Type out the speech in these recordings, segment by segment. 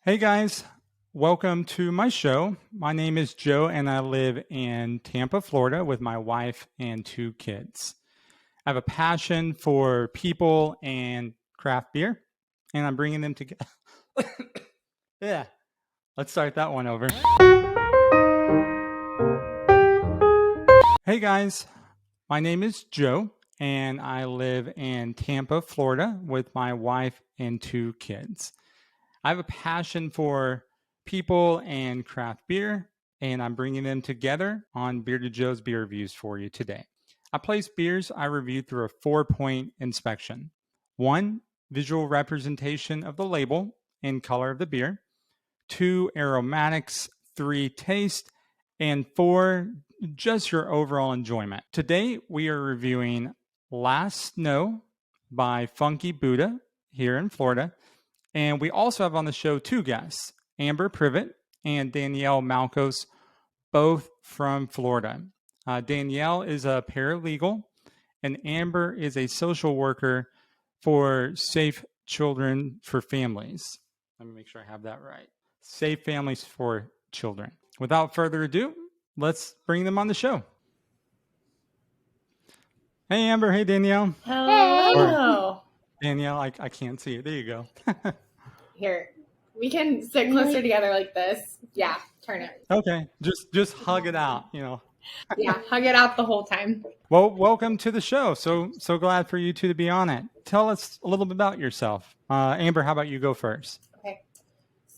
Hey guys, welcome to my show. My name is Joe and I live in Tampa, Florida with my wife and two kids. I have a passion for people and craft beer, and I'm bringing them together. Yeah, let's start that one over. Hey guys, my name is Joe and I live in Tampa, Florida with my wife and two kids. I have a passion for people and craft beer, and I'm bringing them together on Bearded Joe's beer reviews for you today. I place beers I review through a 4-point inspection. 1, visual representation of the label and color of the beer. 2, aromatics. 3, taste. And 4, just your overall enjoyment. Today, we are reviewing Last Snow by Funky Buddha here in Florida. And we also have on the show two guests, Amber Privett and Danielle Malkos, both from Florida. Danielle is a paralegal, and Amber is a social worker for Safe Children for Families. Let me make sure I have that right. Safe Families for Children. Without further ado, let's bring them on the show. Hey, Amber. Hey, Danielle. Hello. Danielle, I can't see it. There you go. Here, we can sit closer together like this. Yeah, turn it. Okay, just hug it out, Yeah, hug it out the whole time. Well, welcome to the show. So glad for you two to be on it. Tell us a little bit about yourself. Amber, how about you go first? Okay.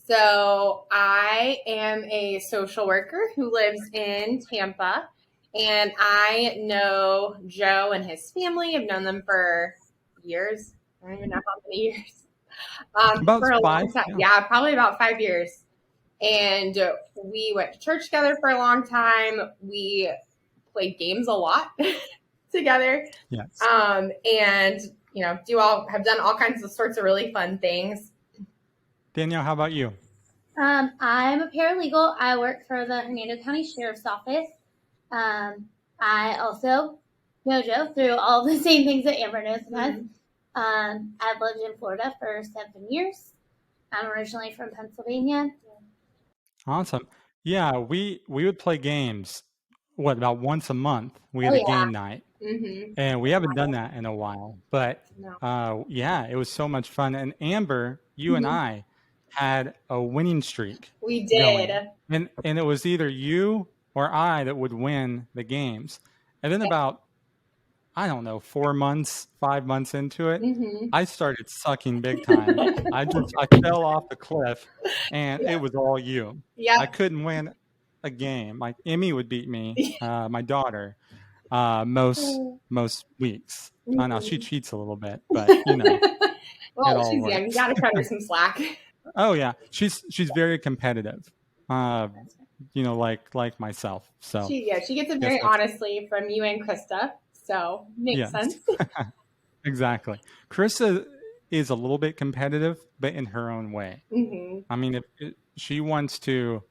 So I am a social worker who lives in Tampa, and I know Joe and his family. I've known them for years. I don't even know how many years. About for a 5. long time. Yeah, probably about 5 years. And we went to church together for a long time. We played games a lot together. Yes. And have done all kinds of sorts of really fun things. Danielle, how about you? I'm a paralegal. I work for the Hernando County Sheriff's Office. I also know Joe through all the same things that Amber knows about. Mm-hmm. I've lived in Florida for 7 years. I'm originally from Pennsylvania. Awesome. Yeah, we would play games. About once a month? We had a game night, and we haven't done that in a while. But yeah, it was so much fun. And Amber, you and I had a winning streak. We did, and it was either you or I that would win the games. And then about 4 months, 5 months into it, I started sucking big time. I fell off the cliff, and it was all you. Yeah, I couldn't win a game. Like Emmy would beat me, my daughter, most weeks. I know she cheats a little bit, but well, she's young. You got to cut her some slack. Oh yeah, she's very competitive. Like myself. So she gets it very honestly from you and Krista. So makes sense. Exactly. Krista is a little bit competitive, but in her own way. I mean, she wants to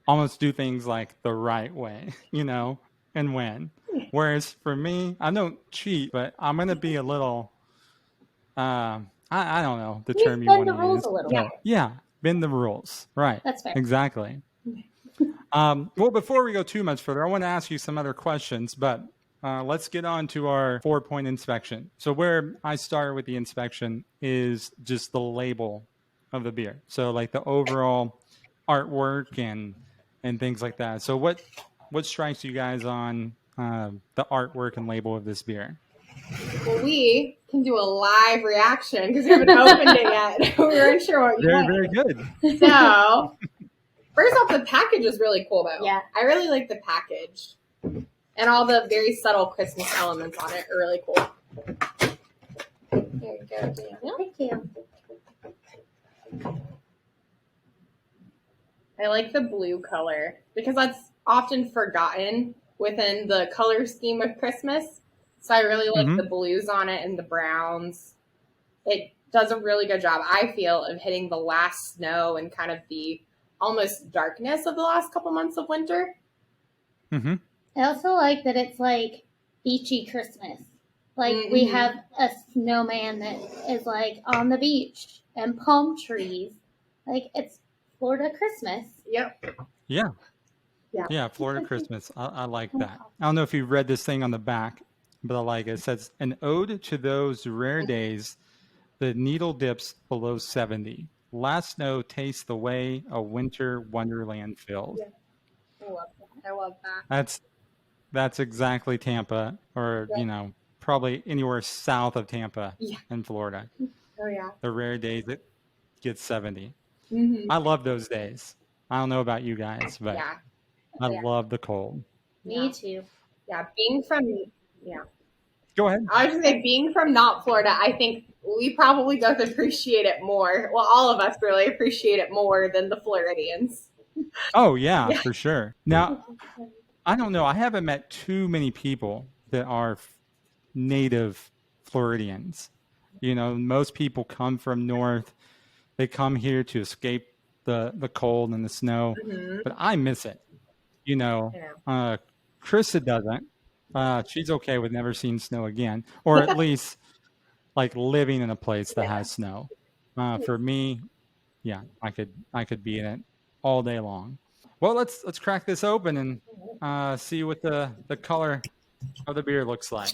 almost do things like the right way, and win. Whereas for me, I don't cheat, but I'm going to be a little, I don't know the term you want to use. Bend the rules a little. Yeah, bend the rules. Right. That's fair. Exactly. Well, before we go too much further, I want to ask you some other questions, but let's get on to our 4-point inspection. So where I start with the inspection is just the label of the beer. So like the overall artwork and things like that. So what strikes you guys on the artwork and label of this beer? Well, we can do a live reaction because we haven't opened it yet. We weren't sure what you want. Very good. So first off, the package is really cool though. Yeah. I really like the package. And all the very subtle Christmas elements on it are really cool. There you go, Danielle. Thank you. I like the blue color because that's often forgotten within the color scheme of Christmas. So I really like the blues on it and the browns. It does a really good job, I feel, of hitting the last snow and kind of the almost darkness of the last couple months of winter. Mm-hmm. I also like that it's like beachy Christmas. Like we have a snowman that is like on the beach and palm trees. Like, it's Florida Christmas. Yep. Yeah. Yeah. Yeah, Florida Christmas. I like that. I don't know if you read this thing on the back, but I like it. It says, an ode to those rare days the needle dips below 70. Last snow tastes the way a winter wonderland feels. Yeah. I love that. That's exactly Tampa, or, Yeah. you know, probably anywhere south of Tampa Yeah. in Florida. Oh, yeah. The rare days it gets 70. Mm-hmm. I love those days. I don't know about you guys, but Yeah. I love the cold. Me Yeah. too. Yeah. Go ahead. I was just saying, being from not Florida, I think we probably both appreciate it more. Well, all of us really appreciate it more than the Floridians. Oh, yeah, for sure. Now, I don't know. I haven't met too many people that are native Floridians. You know, most people come from north. They come here to escape the cold and the snow. Mm-hmm. But I miss it. You know, Krista doesn't. She's okay with never seeing snow again, or at least like living in a place that has snow. For me, yeah, I could be in it all day long. Well, let's crack this open and see what the color of the beer looks like.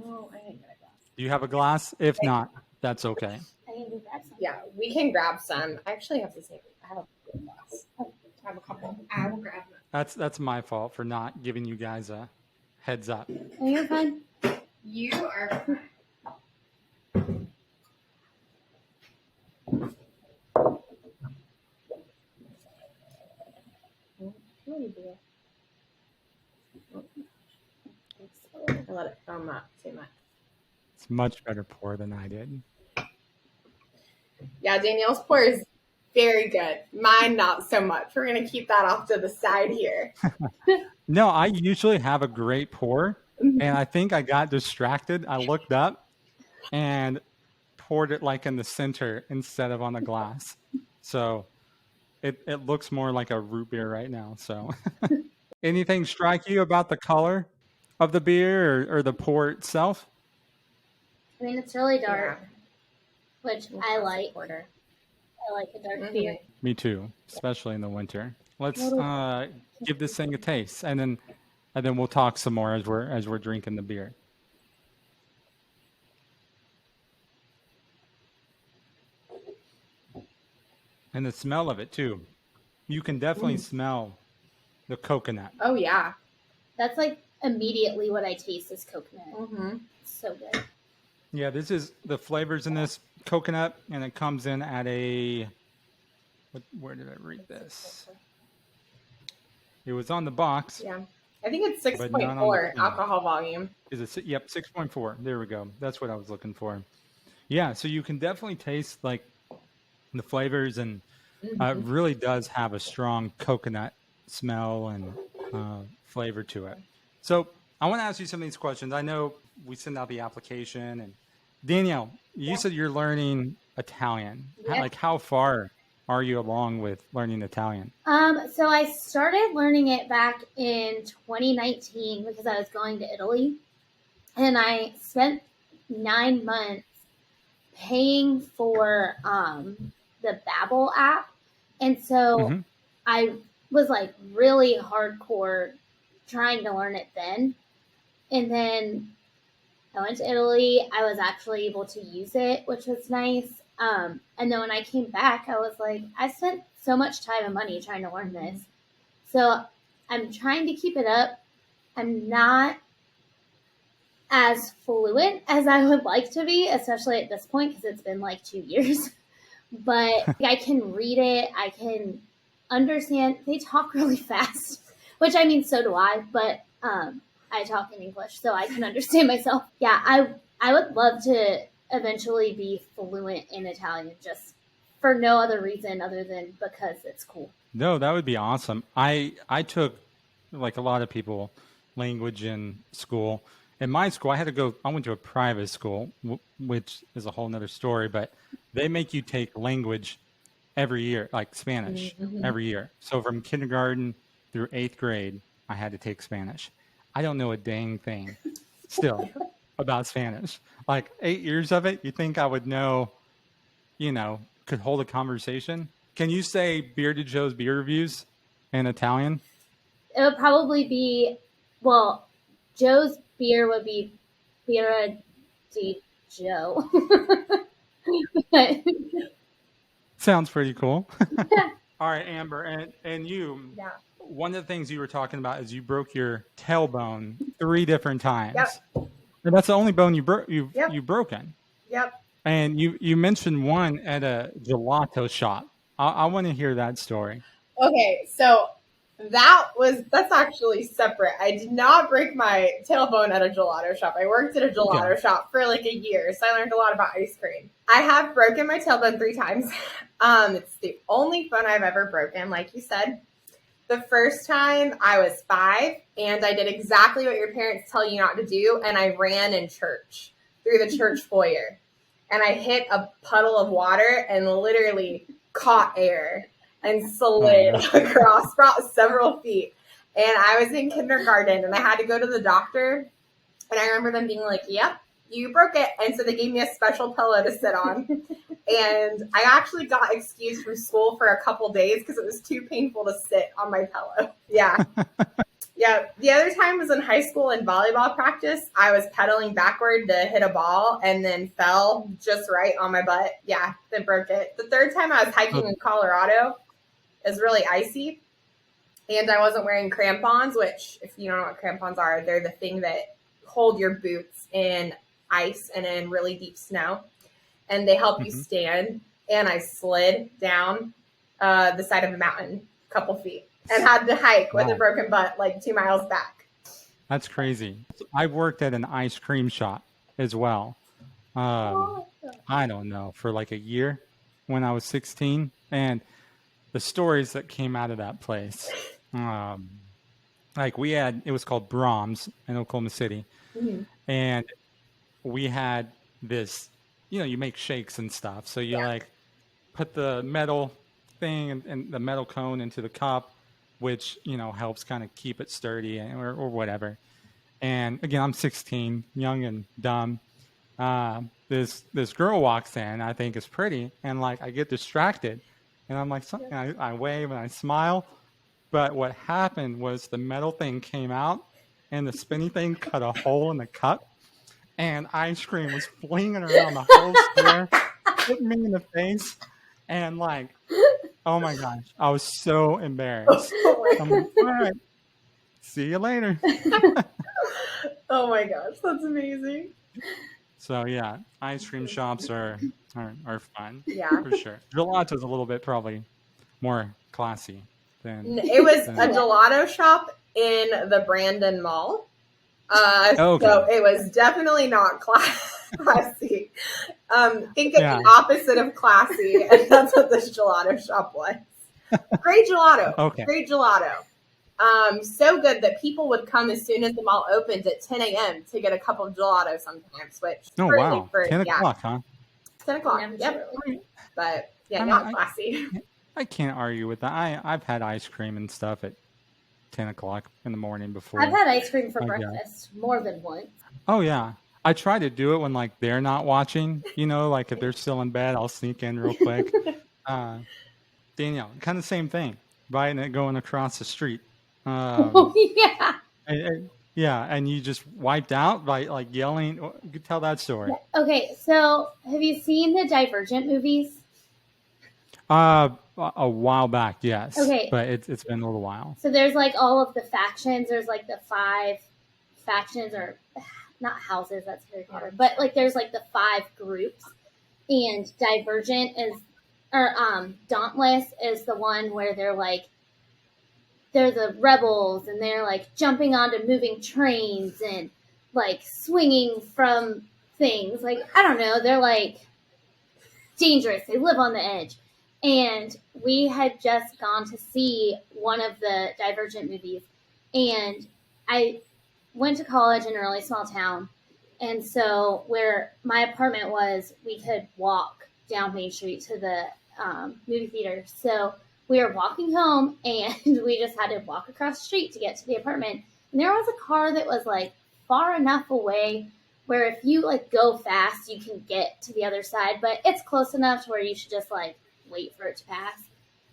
Oh, I didn't get a glass. Do you have a glass? If not, that's okay. I need to grab some. Yeah, we can grab some. I actually have the same. I have a good glass. I have a couple. I will grab them. That's my fault for not giving you guys a heads up. Oh, you're fine. You are fine. I let it foam up too much. It's much better pour than I did. Yeah, Danielle's pour is very good. Mine, not so much. We're going to keep that off to the side here. No, I usually have a great pour, and I think I got distracted. I looked up and poured it like in the center instead of on the glass. So it looks more like a root beer right now. So anything strike you about the color of the beer or the pour itself? I mean, it's really dark, which Yeah. I like. Porter. I like a dark beer. Me too, especially in the winter. Let's give this thing a taste, and then we'll talk some more as we're drinking the beer. And the smell of it too. You can definitely smell the coconut. Oh, yeah. That's like immediately what I taste is coconut. Mm-hmm. It's so good. Yeah, this is the flavors in this coconut, and it comes in at where did I read this? It was on the box. Yeah. I think it's But not on the 6.4 can. alcohol volume. Is it? Yep, 6.4. There we go. That's what I was looking for. Yeah, so you can definitely taste like the flavors, and it really does have a strong coconut smell and flavor to it. So I want to ask you some of these questions. I know we sent out the application, and Danielle, you said you're learning Italian. Yeah. Like, how far are you along with learning Italian? So I started learning it back in 2019 because I was going to Italy, and I spent 9 months paying for the Babbel app, and so I was like really hardcore trying to learn it then, and then I went to Italy. I was actually able to use it, which was nice. And then when I came back, I was like, I spent so much time and money trying to learn this. So I'm trying to keep it up. I'm not as fluent as I would like to be, especially at this point, because it's been like 2 years. But I can read it. I can understand. They talk really fast, which I mean, so do I. But I talk in English, so I can understand myself. Yeah, I would love to eventually be fluent in Italian, just for no other reason other than because it's cool. No, that would be awesome. I took, like a lot of people, language in school. In my school, I went to a private school, which is a whole nother story, but they make you take language every year, like Spanish, every year. So from kindergarten through 8th grade, I had to take Spanish. I don't know a dang thing still about Spanish. Like 8 years of it, you think I would know could hold a conversation. Can you say Bearded Joe's beer reviews in Italian? It would probably be, well, Joe's beer would be Birra di Joe. But, Sounds pretty cool. All right, Amber, and you. Yeah. One of the things you were talking about is you broke your tailbone 3 different times. Yep. And that's the only bone you've broken. Yep. And you mentioned one at a gelato shop. I want to hear that story. Okay, so that's actually separate. I did not break my tailbone at a gelato shop. I worked at a gelato shop for like a year, so I learned a lot about ice cream. I have broken my tailbone 3 times. It's the only bone I've ever broken, like you said. The first time I was 5, and I did exactly what your parents tell you not to do, and I ran in church through the church foyer. And I hit a puddle of water and literally caught air and slid across about several feet. And I was in kindergarten, and I had to go to the doctor. And I remember them being like, yep, you broke it. And so they gave me a special pillow to sit on. And I actually got excused from school for a couple days because it was too painful to sit on my pillow. Yeah. Yeah. The other time was in high school in volleyball practice. I was pedaling backward to hit a ball and then fell just right on my butt. Yeah, then broke it. The third time I was hiking in Colorado. It was really icy. And I wasn't wearing crampons, which, if you don't know what crampons are, they're the thing that hold your boots in ice and in really deep snow. And they help you stand. And I slid down the side of a mountain a couple feet and had to hike with a broken butt like 2 miles back. That's crazy. I worked at an ice cream shop as well. I don't know, for like a year when I was 16. And the stories that came out of that place, like it was called Brahms in Oklahoma City. Mm-hmm. And we had this, you make shakes and stuff. So you like put the metal thing and the metal cone into the cup, which, helps kind of keep it sturdy or whatever. And again, I'm 16, young and dumb. This girl walks in, I think is pretty. And like, I get distracted and I'm like, I wave and I smile. But what happened was the metal thing came out and the spinny thing cut a hole in the cup. And ice cream was flinging around the whole store, hitting me in the face. And like, oh my gosh, I was so embarrassed. I'm like, all right, see you later. Oh my gosh, that's amazing. So yeah, ice cream shops are fun. Yeah, for sure. Gelato's a little bit probably more classy than. It was a gelato shop in the Brandon Mall. So it was definitely not classy. Think of the opposite of classy, and that's what this gelato shop was. Great gelato. Okay. Great gelato. So good that people would come as soon as the mall opened at 10 a.m. to get a cup of gelato sometimes, which 10 o'clock, huh? 10 o'clock, yep. But not classy. I can't argue with that. I've had ice cream and stuff at 10 o'clock in the morning before. I've had ice cream for breakfast more than once. Oh, yeah. I try to do it when, like, they're not watching. Like, if they're still in bed, I'll sneak in real quick. Danielle, kind of same thing. Buying it going across the street. Yeah. And you just wiped out by, like, yelling. You could tell that story. Okay, so have you seen the Divergent movies? A while back, yes. Okay. But it's been a little while. So there's like all of the factions. There's like the 5 factions, or not houses, that's Harry Potter. But like there's like the 5 groups. And Divergent Dauntless is the one where they're the rebels and they're like jumping onto moving trains and like swinging from things. Like, I don't know, they're like dangerous. They live on the edge. And we had just gone to see one of the Divergent movies. And I went to college in a really small town. And so where my apartment was, we could walk down Main Street to the movie theater. So we were walking home and we just had to walk across the street to get to the apartment. And there was a car that was like far enough away where if you like go fast, you can get to the other side, but it's close enough to where you should just like wait for it to pass.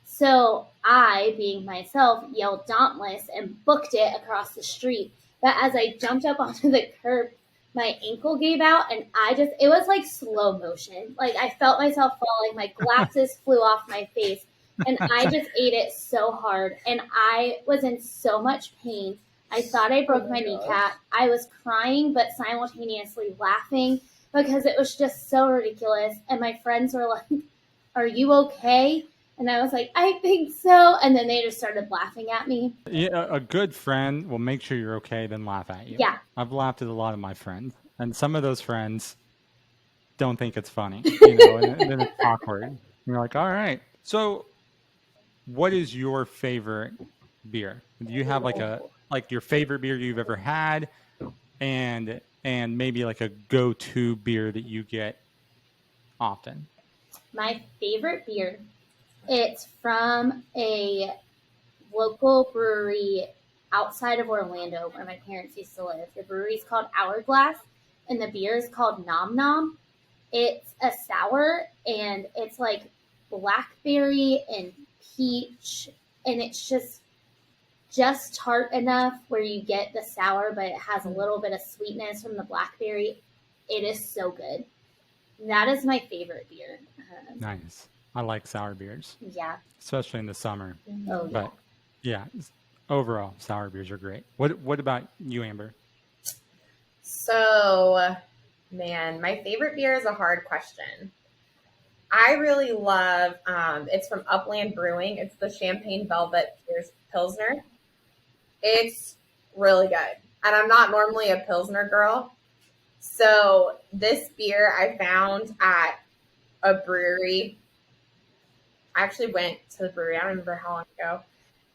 So I, being myself, yelled dauntless and booked it across the street. But as I jumped up onto the curb, my ankle gave out and it was like slow motion. Like I felt myself falling. My glasses flew off my face and I just ate it so hard. And I was in so much pain. I thought I broke my kneecap. I was crying, but simultaneously laughing because it was just so ridiculous. And my friends were like, "Are you okay?" And I was like, "I think so." And then they just started laughing at me. Yeah, a good friend will make sure you're okay, then laugh at you. Yeah. I've laughed at a lot of my friends, and some of those friends don't think it's funny, and then it's awkward. And you're like, all right. So what is your favorite beer? Do you have like your favorite beer you've ever had and maybe like a go-to beer that you get often? My favorite beer, it's from a local brewery outside of Orlando where my parents used to live. The brewery is called Hourglass and the beer is called Nom Nom. It's a sour and it's like blackberry and peach and it's just tart enough where you get the sour, but it has a little bit of sweetness from the blackberry. It is so good. That is my favorite beer. Nice. I like sour beers. Yeah. Especially in the summer. Oh, yeah. But yeah, overall, sour beers are great. What about you, Amber? So, man, my favorite beer is a hard question. I really love, it's from Upland Brewing. It's the Champagne Velvet Pilsner. It's really good. And I'm not normally a Pilsner girl. So this beer I found at a brewery. I actually went to the brewery. I don't remember how long ago.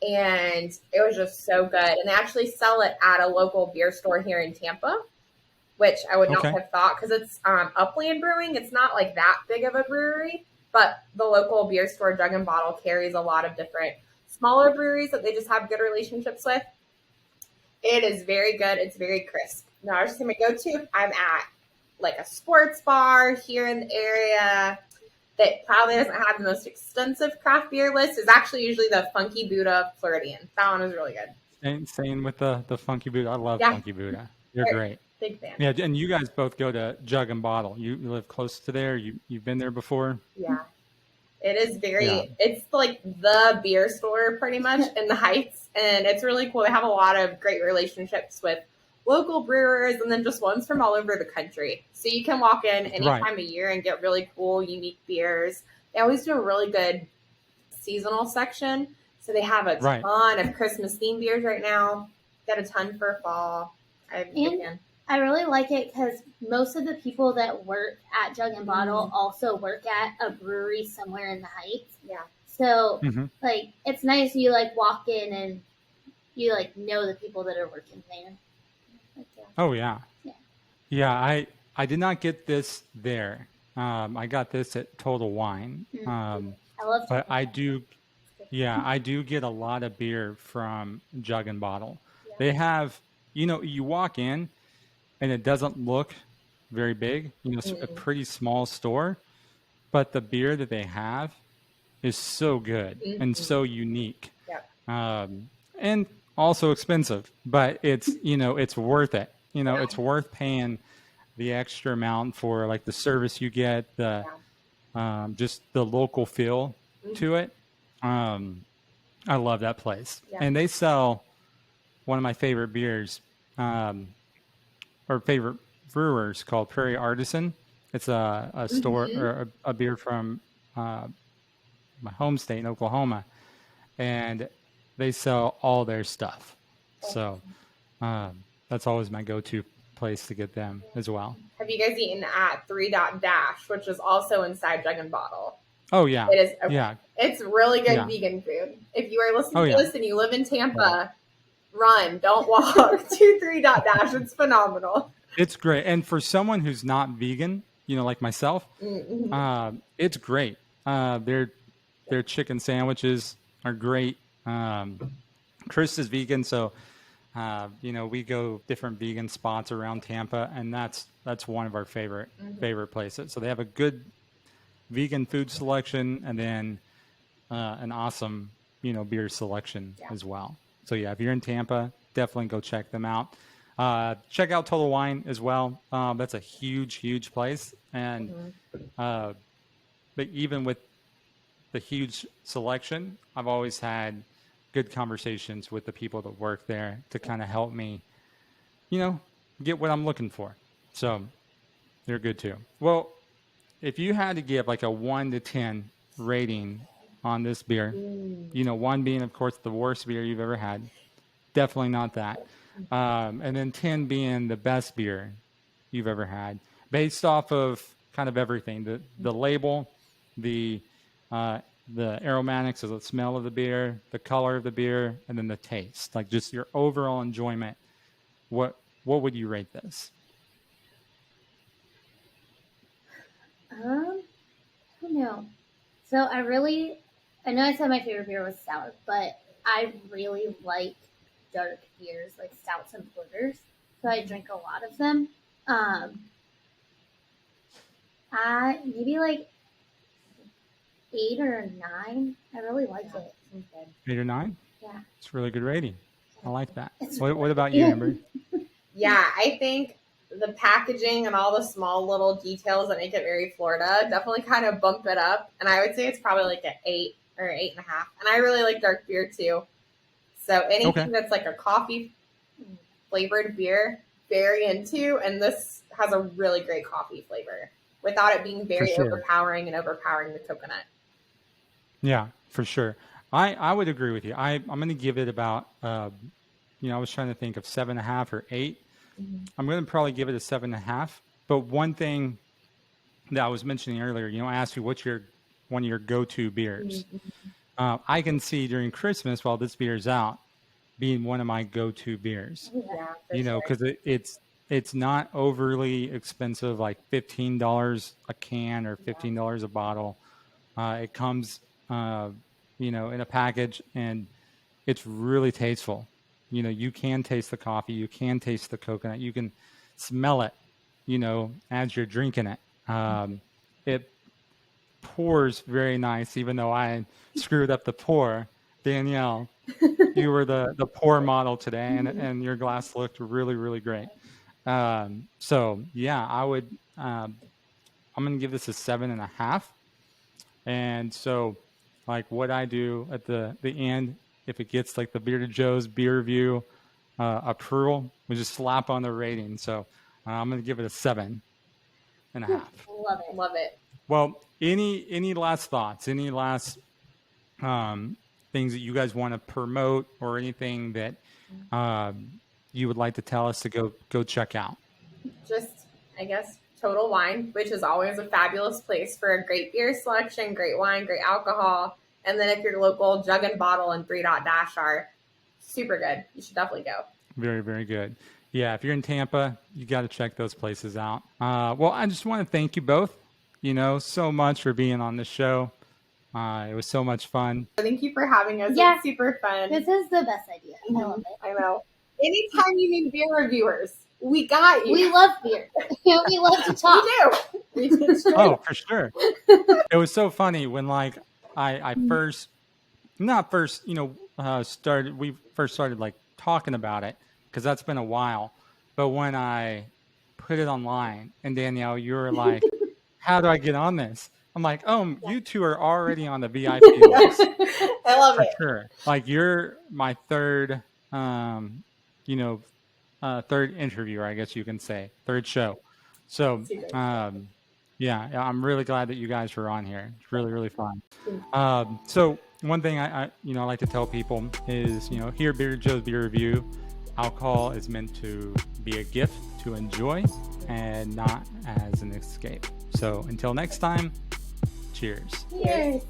And it was just so good. And they actually sell it at a local beer store here in Tampa, which I would not have thought because it's Upland Brewing. It's not like that big of a brewery, but the local beer store, Jug and Bottle, carries a lot of different smaller breweries that they just have good relationships with. It is very good. It's very crisp. Now, I was just going to go to if I'm at like a sports bar here in the area that probably doesn't have the most extensive craft beer list is actually usually the Funky Buddha Floridian. That one is really good. Same with the Funky Buddha. I love Funky Buddha. You're great. Big fan. Yeah, and you guys both go to Jug and Bottle. You live close to there. You've been there before. Yeah. It is it's like the beer store pretty much in the Heights. And it's really cool. They have a lot of great relationships with local brewers and then just ones from all over the country. So you can walk in any time of year and get really cool, unique beers. They always do a really good seasonal section. So they have a ton of Christmas themed beers right now. Got a ton for fall. I really like it because most of the people that work at Jug and Bottle also work at a brewery somewhere in the Heights. Yeah. So, like, it's nice you, like, walk in and you, like, know the people that are working there. Oh, yeah. Yeah, I did not get this there. I got this at Total Wine. I love but I do get a lot of beer from Jug and Bottle. Yeah. They have, you walk in, and it doesn't look very big. It's a pretty small store, but the beer that they have is so good and so unique. Yeah. And also expensive, but it's, it's worth it. It's worth paying the extra amount for like the service you get, the just the local feel to it. I love that place. Yeah. And they sell one of my favorite beers, or favorite brewers called Prairie Artisan. It's a store or a beer from my home state in Oklahoma, and they sell all their stuff. So that's always my go-to place to get them as well. Have you guys eaten at 3 Dash, which is also inside Jug and Bottle? Oh, yeah. It is. It's really good vegan food. If you are listening to this and you live in Tampa, run, don't walk to 3 Dash. It's phenomenal. It's great. And for someone who's not vegan, like myself, it's great. Their chicken sandwiches are great. Chris is vegan, so We go different vegan spots around Tampa, and that's one of our favorite places. So they have a good vegan food selection, and then an awesome, beer selection as well. So yeah, if you're in Tampa, definitely go check them out. Check out Total Wine as well. That's a huge place, and but even with the huge selection, I've always had good conversations with the people that work there to kind of help me, get what I'm looking for. So they're good too. Well, if you had to give like a 1 to 10 rating on this beer, 1 being, of course, the worst beer you've ever had, definitely not that. And then 10 being the best beer you've ever had, based off of kind of everything, the label, the aromatics, so the smell of the beer, the color of the beer, and then the taste, like just your overall enjoyment. What would you rate this? I don't know. So I know I said my favorite beer was sour, but I really like dark beers, like stouts and porters. So I drink a lot of them. I maybe like 8 or 9. I really like it. 8 or 9? Yeah. It's a really good rating. I like that. What about you, Amber? Yeah, I think the packaging and all the small little details that make it very Florida definitely kind of bump it up. And I would say it's probably like an 8 or 8.5. And I really like dark beer too. So anything that's like a coffee flavored beer, very into. And this has a really great coffee flavor without it being very overpowering the coconut. Yeah, for sure. I would agree with you. I'm going to give it about, I was trying to think of 7.5 or 8. I'm going to probably give it a 7.5. But one thing that I was mentioning earlier, I asked you what's one of your go-to beers. I can see during Christmas, while this beer is out, being one of my go-to beers. Yeah, because it's not overly expensive, like $15 a can or $15 a bottle. It comes, in a package, and it's really tasteful. You can taste the coffee, you can taste the coconut, you can smell it, as you're drinking it. It pours very nice, even though I screwed up the pour. Danielle, you were the pour model today, and your glass looked really, really great. So yeah, I would, I'm going to give this a 7.5. And so, like, what I do at the end, if it gets like the Bearded Joe's beer review approval, we just slap on the rating. So I'm going to give it a 7.5. Love it. Well, any last thoughts? Any last things that you guys want to promote, or anything that you would like to tell us to go check out? Just, I guess, Total Wine, which is always a fabulous place for a great beer selection, great wine, great alcohol. And then if your local Jug and Bottle and 3 Dash are super good, you should definitely go. Very, very good. Yeah, if you're in Tampa, you got to check those places out. Well, I just want to thank you both, so much for being on the show. It was so much fun. Thank you for having us. Yeah. It's super fun. This is the best idea. I love it. I know. Anytime you need beer reviewers, we got you. We love beer. We love to talk. We do. Oh, for sure. It was so funny when, like, I first started like talking about it, because that's been a while. But when I put it online, and Danielle, you were like, how do I get on this? I'm like, you two are already on the VIP list. I love it. For sure. Like, you're my third, third interviewer, I guess you can say, third show. So, yeah, I'm really glad that you guys were on here. It's really, really fun. So one thing I like to tell people is, here at Bearded Joe's Beer Review, alcohol is meant to be a gift to enjoy and not as an escape. So until next time, cheers. Cheers.